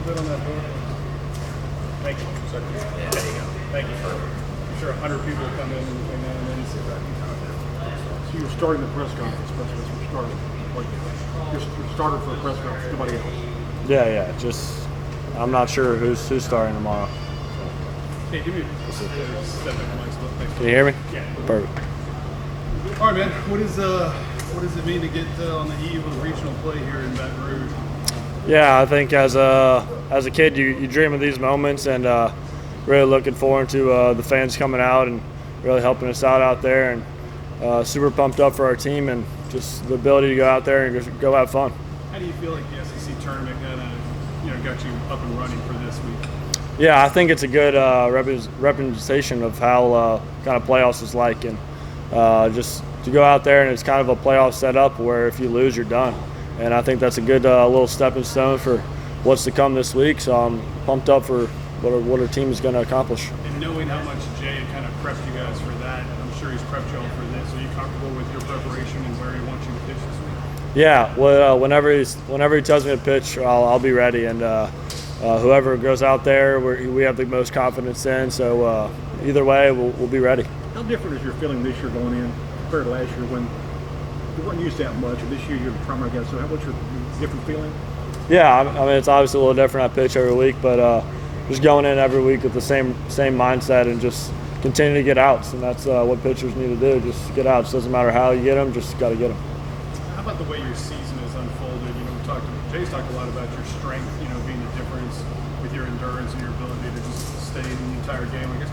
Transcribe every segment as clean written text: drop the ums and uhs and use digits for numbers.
little bit on that board? Thank you. Sir. Yeah, there you go. Thank you. I'm sure 100 people come in between now and then. So you're starting the press conference, that's what you're starting. Like, you're starter for the press conference, nobody else. Yeah. Just I'm not sure who's starting tomorrow. Hey, give me a step back, Mike. Can you hear me? Yeah. Perfect. All right, man. What does it mean to get on the eve of regional play here in Baton Rouge? Yeah, I think as a kid, you dream of these moments, and really looking forward to the fans coming out and really helping us out there, and super pumped up for our team and just the ability to go out there and just go have fun. How do you feel like the SEC tournament kind of got you up and running for this week? Yeah, I think it's a good representation of how kind of playoffs is like, and just to go out there and it's kind of a playoff setup where if you lose, you're done. And I think that's a good little stepping stone for what's to come this week. So I'm pumped up for what our team is going to accomplish. And knowing how much Jay had kind of prepped you guys for that, I'm sure he's prepped you all for this. Are you comfortable with your preparation and where he wants you to pitch this week? Yeah, well, whenever he tells me to pitch, I'll be ready. And whoever goes out there, we have the most confidence in. So either way, we'll be ready. How different is your feeling this year going in compared to last year when you weren't used to that much, and this year you're the primary guy? So what's your different feeling? Yeah, I mean, it's obviously a little different. I pitch every week, but just going in every week with the same mindset and just continue to get outs, and that's what pitchers need to do. Just get outs. Doesn't matter how you get them, just got to get them. How about the way your season has unfolded? Jay's talked a lot about your strength, being the difference with your endurance and your ability to just stay in the entire game. I guess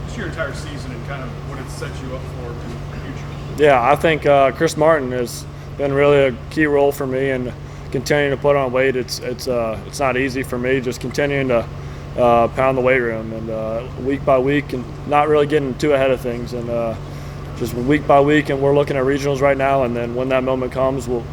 just your entire season and kind of what it sets you up for in the future. Yeah, I think Chris Martin has been really a key role for me, and continuing to put on weight. It's not easy for me. Just continuing to pound the weight room and week by week, and not really getting too ahead of things, and just week by week. And we're looking at regionals right now, and then when that moment comes, we'll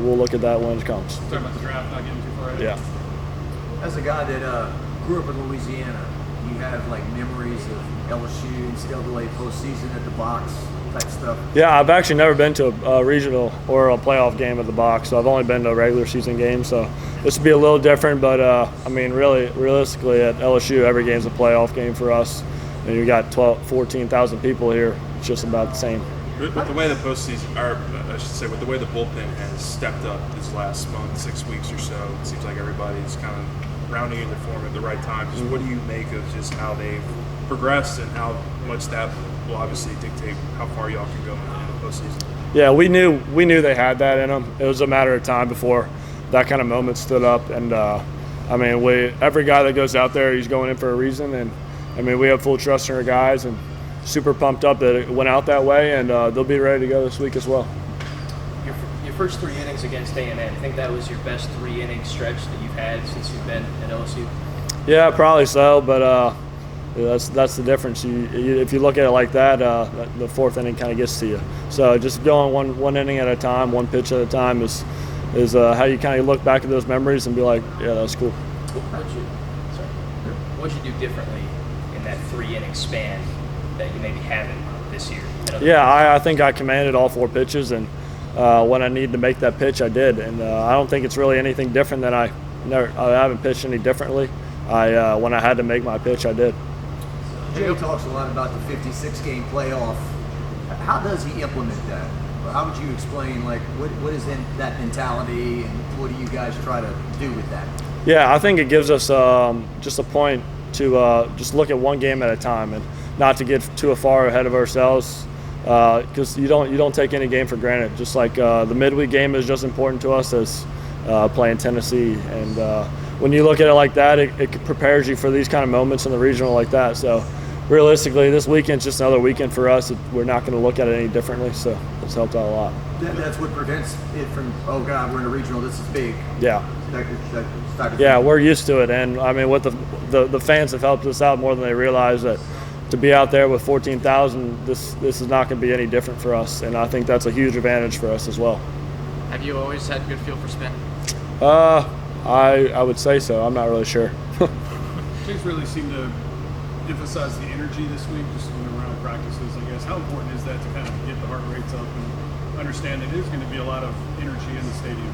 look at that when it comes. Talking about the draft, not getting too far ahead. Yeah. As a guy that grew up in Louisiana, you have like memories of LSU, NCAA postseason at the box type stuff. Yeah, I've actually never been to a regional or a playoff game at the box, so I've only been to a regular season game. So this would be a little different, but I mean, really, realistically, at LSU, every game's a playoff game for us. And you got 14,000 people here. It's just about the same. With the way the postseason, or I should say, with the way the bullpen has stepped up this last month, 6 weeks or so, it seems like everybody's kind of rounding into form at the right time. Just what do you make of just how they've progressed and how much that will obviously dictate how far y'all can go in the postseason? Yeah, we knew they had that in them. It was a matter of time before that kind of moment stood up. And I mean, every guy that goes out there, he's going in for a reason. And I mean, we have full trust in our guys, and super pumped up that it went out that way, and they'll be ready to go this week as well. Your first 3 innings against A&M, I think that was your best 3-inning stretch that you've had since you've been at LSU? Yeah, probably so, but that's the difference. If you look at it like that, the 4th inning kind of gets to you. So just going one inning at a time, one pitch at a time is how you kind of look back at those memories and be like, yeah, that's cool. What'd you do differently in that 3-inning span that you maybe haven't this year? Yeah, I think I commanded all 4 pitches, and when I needed to make that pitch, I did. And I don't think it's really anything different than I haven't pitched any differently. When I had to make my pitch, I did. Jay talks a lot about the 56-game playoff. How does he implement that? How would you explain, like, what is in that mentality, and what do you guys try to do with that? Yeah, I think it gives us just a point to just look at one game at a time and not to get too far ahead of ourselves, because you don't take any game for granted. Just like the midweek game is just important to us as playing Tennessee, and when you look at it like that, it prepares you for these kind of moments in the regional like that. So realistically, this weekend's just another weekend for us. We're not going to look at it any differently, so it's helped out a lot. That's what prevents it from, oh God, we're in a regional, this is big. Yeah. Yeah, we're used to it, and I mean, what the fans have helped us out more than they realize. That to be out there with 14,000, this is not going to be any different for us, and I think that's a huge advantage for us as well. Have you always had good feel for spin? I would say so. I'm not really sure. Things really seem to emphasize the energy this week, just around practices, I guess. How important is that to kind of get the heart rates up and understand that it is going to be a lot of energy in the stadium?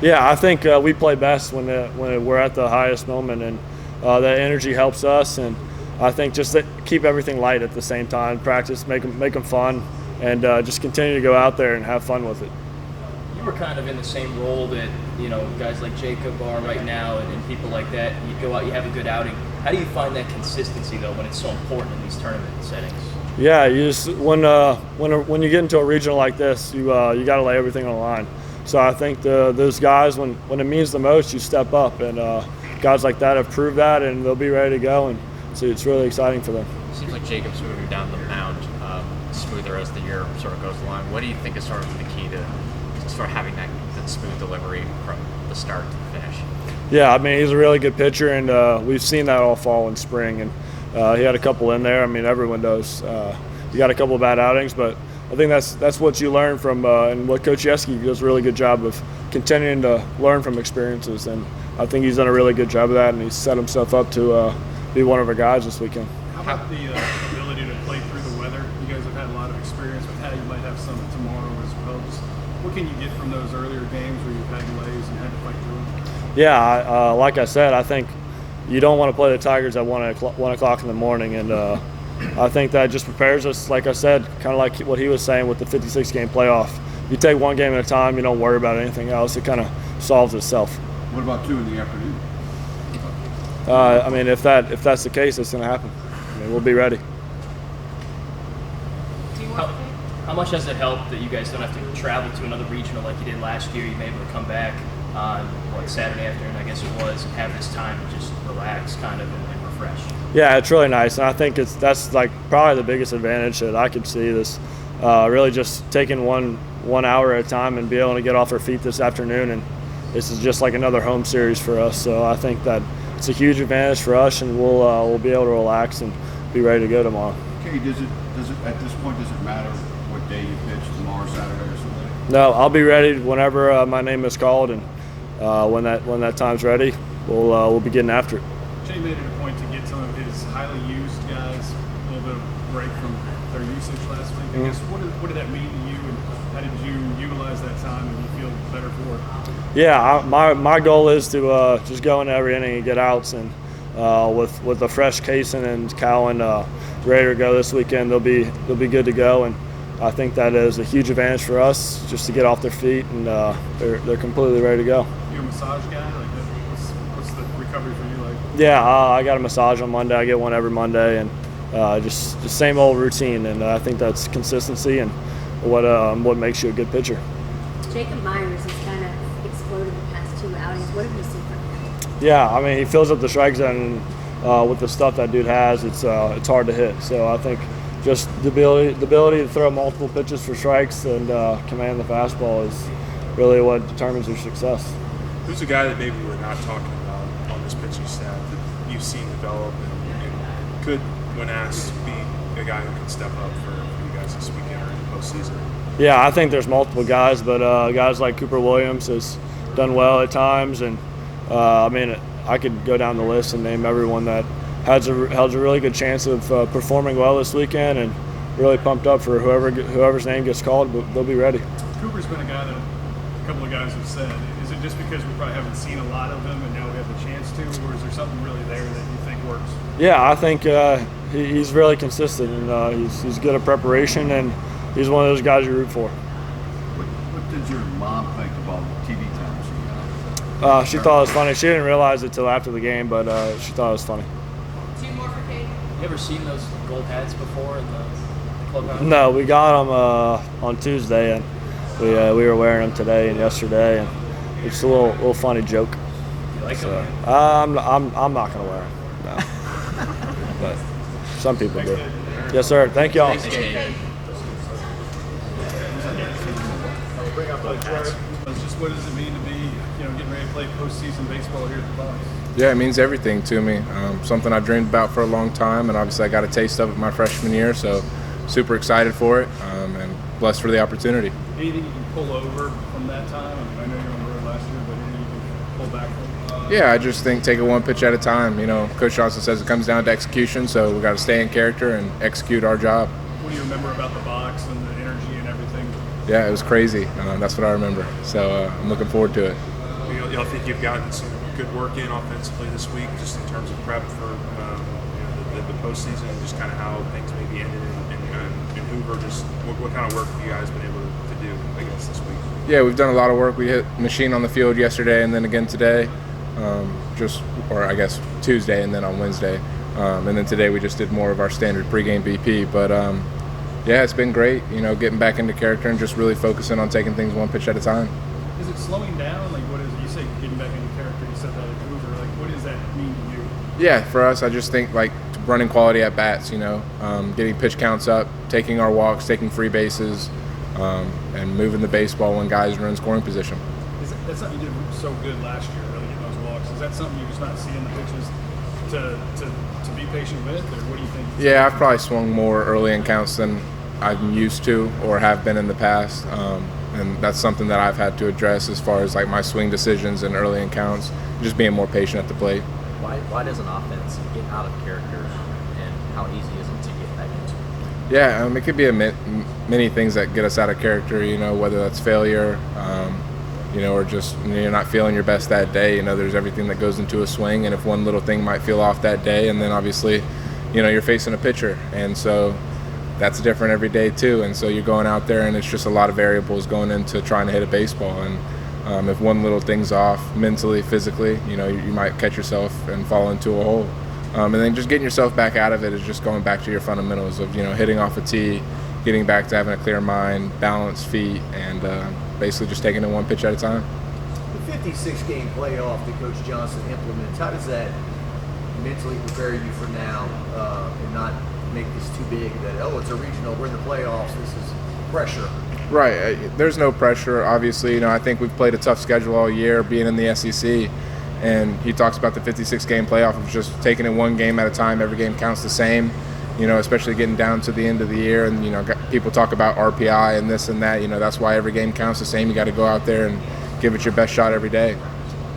Yeah, I think we play best when we're at the highest moment, and that energy helps us. And I think just keep everything light at the same time. Practice, make them fun, and just continue to go out there and have fun with it. You were kind of in the same role that guys like Jacob are right now, and people like that. You go out, you have a good outing. How do you find that consistency though when it's so important in these tournament settings? Yeah, you just when you get into a regional like this, you got to lay everything on the line. So I think those guys, when it means the most, you step up, and guys like that have proved that, and they'll be ready to go, and so it's really exciting for them. It seems like Jacob's moving down the mound smoother as the year sort of goes along. What do you think is sort of the key to sort of having that smooth delivery from the start to the finish? Yeah, I mean, he's a really good pitcher, and we've seen that all fall and spring, and he had a couple in there. I mean, everyone does. He got a couple of bad outings, but I think that's what you learn from, and what Coach Yeski does a really good job of continuing to learn from experiences, and I think he's done a really good job of that, and he's set himself up to be one of our guys this weekend. How about the ability to play through the weather? You guys have had a lot of experience with that. You might have some tomorrow as well. Just what can you get from those earlier games where you've had delays and had to fight through them? Yeah, like I said, I think you don't want to play the Tigers at 1 o'clock in the morning, and I think that just prepares us, like I said, kind of like what he was saying with the 56-game playoff. You take one game at a time, you don't worry about anything else. It kind of solves itself. What about 2 in the afternoon? I mean, if that's the case, it's going to happen. I mean, we'll be ready. How much has it helped that you guys don't have to travel to another regional like you did last year? You've been able to come back on Saturday afternoon, I guess it was, and have this time to just relax, kind of, and refresh. Yeah, it's really nice, and I think that's like probably the biggest advantage that I could see. This really just taking one hour at a time and be able to get off our feet this afternoon, and this is just like another home series for us. So I think that it's a huge advantage for us, and we'll be able to relax and be ready to go tomorrow. Okay, does it at this point does it matter what day you pitch, tomorrow, Saturday, or Sunday? No, I'll be ready whenever my name is called, and when that time's ready, we'll be getting after it. Jay made it a point to get some of his highly used guys a little bit of break from their usage last week. I guess what did that mean to you, and how did you utilize that time and you feel better for it? Yeah, my goal is to just go into every inning and get outs, and with a fresh Kaysen and Cowan ready to go this weekend, they'll be good to go, and I think that is a huge advantage for us just to get off their feet, and they're completely ready to go. You a massage guy? Like, what's the recovery for you like? Yeah, I got a massage on Monday. I get one every Monday, and just the same old routine, and I think that's consistency and what makes you a good pitcher. Jacob Myers has kind of exploded the past 2 outings. What have you seen from him? Yeah, I mean, he fills up the strike zone with the stuff that dude has. It's hard to hit. So I think just the ability to throw multiple pitches for strikes and command the fastball is really what determines your success. Who's a guy that maybe we're not talking about on this pitching staff that you've seen develop and could, when asked, be a guy who can step up for you guys this weekend or in the postseason? Yeah, I think there's multiple guys, but guys like Cooper Williams has done well at times, and I mean, I could go down the list and name everyone that has a really good chance of performing well this weekend, and really pumped up for whoever's name gets called. But they'll be ready. Cooper's been a guy that a couple of guys have said. Is it just because we probably haven't seen a lot of him and now we have the chance to, or is there something really there that you think works? Yeah, I think he's really consistent, and he's good at preparation, and he's one of those guys you root for. What did your mom think about TV times? She thought it was funny. She didn't realize it till after the game, but she thought it was funny. 2 more for Kade. You ever seen those gold hats before in the clubhouse? No, we got them on Tuesday, and we were wearing them today and yesterday, and it's a little funny joke. You like So, them? I'm not gonna wear them. No. But some people do. Yes, sir. Thank y'all. Thanks, Kade. Bring up just what does it mean to be, getting ready to play postseason baseball here at the box? Yeah, it means everything to me. Something I've dreamed about for a long time, and obviously I got a taste of it my freshman year, so super excited for it, and blessed for the opportunity. Anything you can pull over from that time? I know you're on the road last year, but anything you can pull back from? Yeah, I just think take it one pitch at a time. Coach Johnson says it comes down to execution, so we got to stay in character and execute our job. What do you remember about the box and the energy and everything? Yeah, it was crazy. That's what I remember. So I'm looking forward to it. y'all think you've gotten some good work in offensively this week, just in terms of prep for the postseason, and just kind of how things maybe ended in Hoover? Just what kind of work have you guys been able to do, I guess, this week? Yeah, we've done a lot of work. We hit machine on the field yesterday and then again today, or I guess Tuesday and then on Wednesday. And then today we just did more of our standard pregame BP. But yeah, it's been great, getting back into character and just really focusing on taking things one pitch at a time. Is it slowing down? Like, what is it? You say getting back into character. You said that at Hoover. Like, what does that mean to you? Yeah, for us, I just think like running quality at bats, getting pitch counts up, taking our walks, taking free bases, and moving the baseball when guys are in scoring position. That's something you did so good last year, really getting those walks. Is that something you're just not seeing the pitches to be patient with, or what do you think? Yeah, I've probably swung more early in counts than I'm used to or have been in the past, and that's something that I've had to address as far as like my swing decisions and early in counts, just being more patient at the plate. Why does an offense get out of character, and how easy is it to get back into it? Yeah, it could be many things that get us out of character, whether that's failure, or just you're not feeling your best that day. There's everything that goes into a swing, and if one little thing might feel off that day, and then obviously, you're facing a pitcher, and so that's different every day too. And so you're going out there, and it's just a lot of variables going into trying to hit a baseball. And if one little thing's off mentally, physically, you might catch yourself and fall into a hole. And then just getting yourself back out of it is just going back to your fundamentals of hitting off a tee, getting back to having a clear mind, balanced feet, and basically just taking it one pitch at a time. The 56-game playoff that Coach Johnson implements, how does that mentally prepare you for now and not make this too big that, it's a regional, we're in the playoffs, this is pressure? Right. There's no pressure, obviously. I think we've played a tough schedule all year being in the SEC, and he talks about the 56-game playoff of just taking it one game at a time. Every game counts the same, especially getting down to the end of the year. And, people talk about RPI and this and that. That's why every game counts the same. You got to go out there and give it your best shot every day.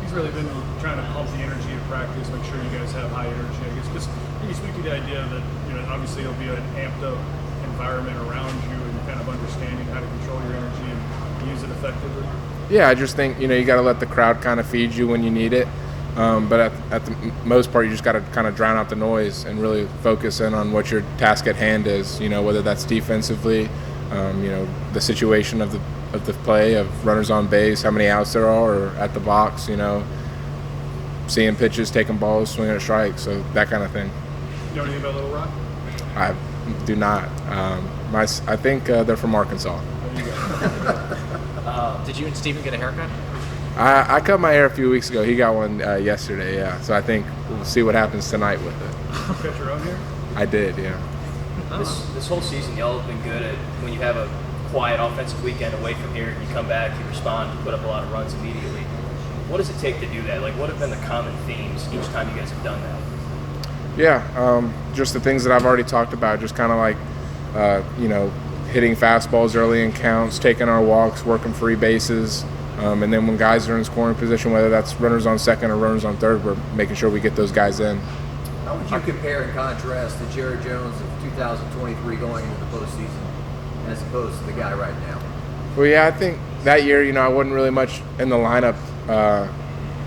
He's really been trying to pump the energy of practice, make sure you guys have high energy. I guess just maybe speak to the idea that, obviously it'll be an amped-up environment around you, and kind of understanding how to control your energy and use it effectively. Yeah, I just think, you got to let the crowd kind of feed you when you need it. But at the most part, you just got to kind of drown out the noise and really focus in on what your task at hand is, whether that's defensively, the situation of the play, of runners on base, how many outs there are, or at the box, seeing pitches, taking balls, swinging at strikes, so that kind of thing. You know anything about Little Rock? I do not. I think they're from Arkansas. Did you and Steven get a haircut? I cut my hair a few weeks ago. He got one yesterday, yeah. So I think we'll see what happens tonight with it. You cut your own hair? I did, yeah. This whole season, y'all have been good at when you have a quiet offensive weekend away from here, you come back, you respond, you put up a lot of runs immediately. What does it take to do that? Like, what have been the common themes each time you guys have done that? Yeah, just the things that I've already talked about, just kind of like, hitting fastballs early in counts, taking our walks, working free bases, and then when guys are in scoring position, whether that's runners on second or runners on third, we're making sure we get those guys in. How would you compare and contrast the Jared Jones of 2023 going into the postseason as opposed to the guy right now? Well, yeah, I think that year, I wasn't really much in the lineup.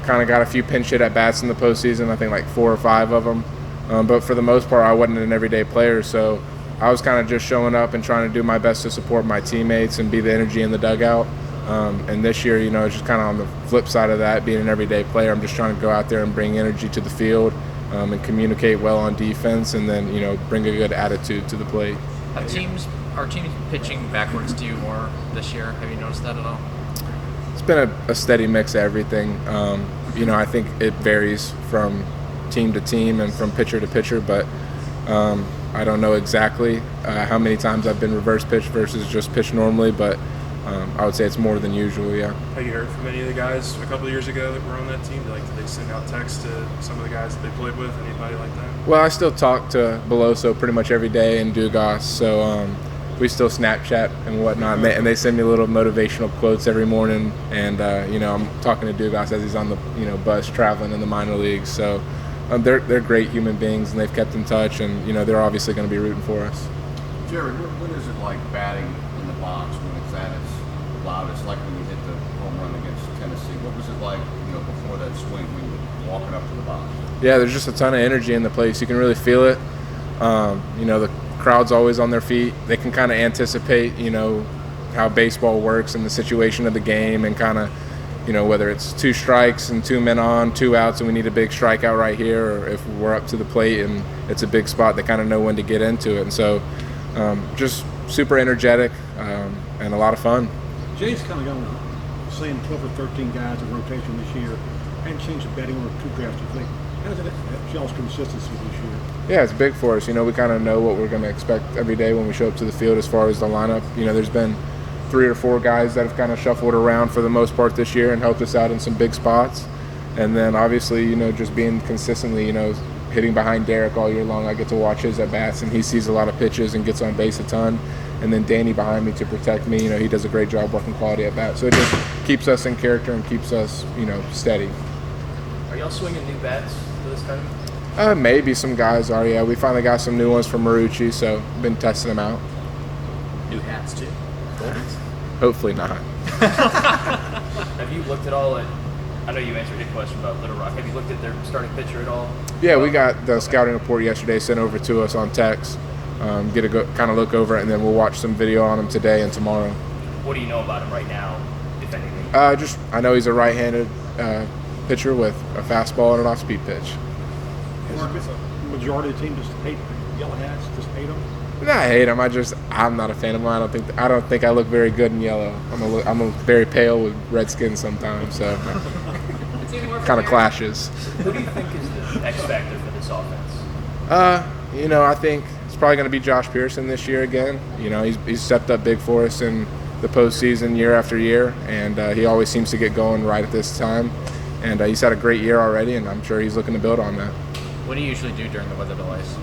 Kind of got a few pinch hit at bats in the postseason, I think like 4 or 5 of them. But for the most part, I wasn't an everyday player, so I was kind of just showing up and trying to do my best to support my teammates and be the energy in the dugout. And this year, it's just kind of on the flip side of that, being an everyday player. I'm just trying to go out there and bring energy to the field and communicate well on defense, and then, bring a good attitude to the plate. Are teams pitching backwards to you more this year? Have you noticed that at all? It's been a steady mix of everything. I think it varies from team to team and from pitcher to pitcher, but I don't know exactly how many times I've been reverse pitched versus just pitched normally, but I would say it's more than usual, yeah. Have you heard from any of the guys a couple of years ago that were on that team? Did they send out texts to some of the guys that they played with? Anybody like that? Well, I still talk to Beloso pretty much every day and Dugas, so we still Snapchat and whatnot, and they send me little motivational quotes every morning, and I'm talking to Dugas as he's on the bus traveling in the minor leagues, so they're great human beings, and they've kept in touch, and they're obviously going to be rooting for us. Jared, what is it like batting in the box when it's at its loudest, like when you hit the home run against Tennessee. What was it like, before that swing when you were walking up to the box? Yeah, there's just a ton of energy in the place. You can really feel it. The crowd's always on their feet. They can kind of anticipate, how baseball works and the situation of the game, and kind of, whether it's 2 strikes and 2 men on, 2 outs, and we need a big strikeout right here, or if we're up to the plate and it's a big spot, they kind of know when to get into it. And so just super energetic and a lot of fun. Jay's kind of gone saying 12 or 13 guys in rotation this year and changed the betting order too drastically. How does that help y'all's consistency this year? Yeah, it's big for us. We kind of know what we're going to expect every day when we show up to the field as far as the lineup. There's been 3 or 4 guys that have kind of shuffled around for the most part this year and helped us out in some big spots. And then obviously, just being consistently, hitting behind Derek all year long. I get to watch his at-bats, and he sees a lot of pitches and gets on base a ton. And then Danny behind me to protect me. He does a great job working quality at-bats. So it just keeps us in character and keeps us, steady. Are y'all swinging new bats for this tournament? Maybe some guys are, yeah. We finally got some new ones from Marucci, so been testing them out. New hats too. Goldies? Hopefully not. Have you looked at all at? I know you answered your question about Little Rock. Have you looked at their starting pitcher at all? Yeah, we got the scouting report yesterday sent over to us on text. Get a kind of look over it, and then we'll watch some video on him today and tomorrow. What do you know about him right now, if anything? I know he's a right-handed pitcher with a fastball and an off-speed pitch. Majority of the team just hate yellow hats, just hate them. I hate him. I'm not a fan of him. I don't think I look very good in yellow. I'm a very pale with red skin sometimes, so kind of clashes. Who do you think is the X factor for this offense? I think it's probably going to be Josh Pearson this year again. He's stepped up big for us in the postseason year after year, and he always seems to get going right at this time. And he's had a great year already, and I'm sure he's looking to build on that. What do you usually do during the weather delays?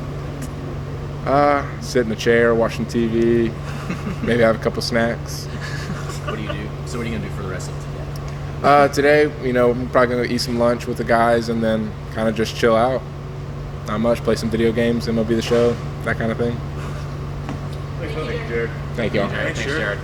Sit in a chair, watching TV, maybe have a couple snacks. What do you do? So what are you going to do for the rest of Today, today? I'm probably going to eat some lunch with the guys and then kind of just chill out. Not much, play some video games, MLB The Show, that kind of thing. Thanks, Jared. Thank you all. Thanks, Jared.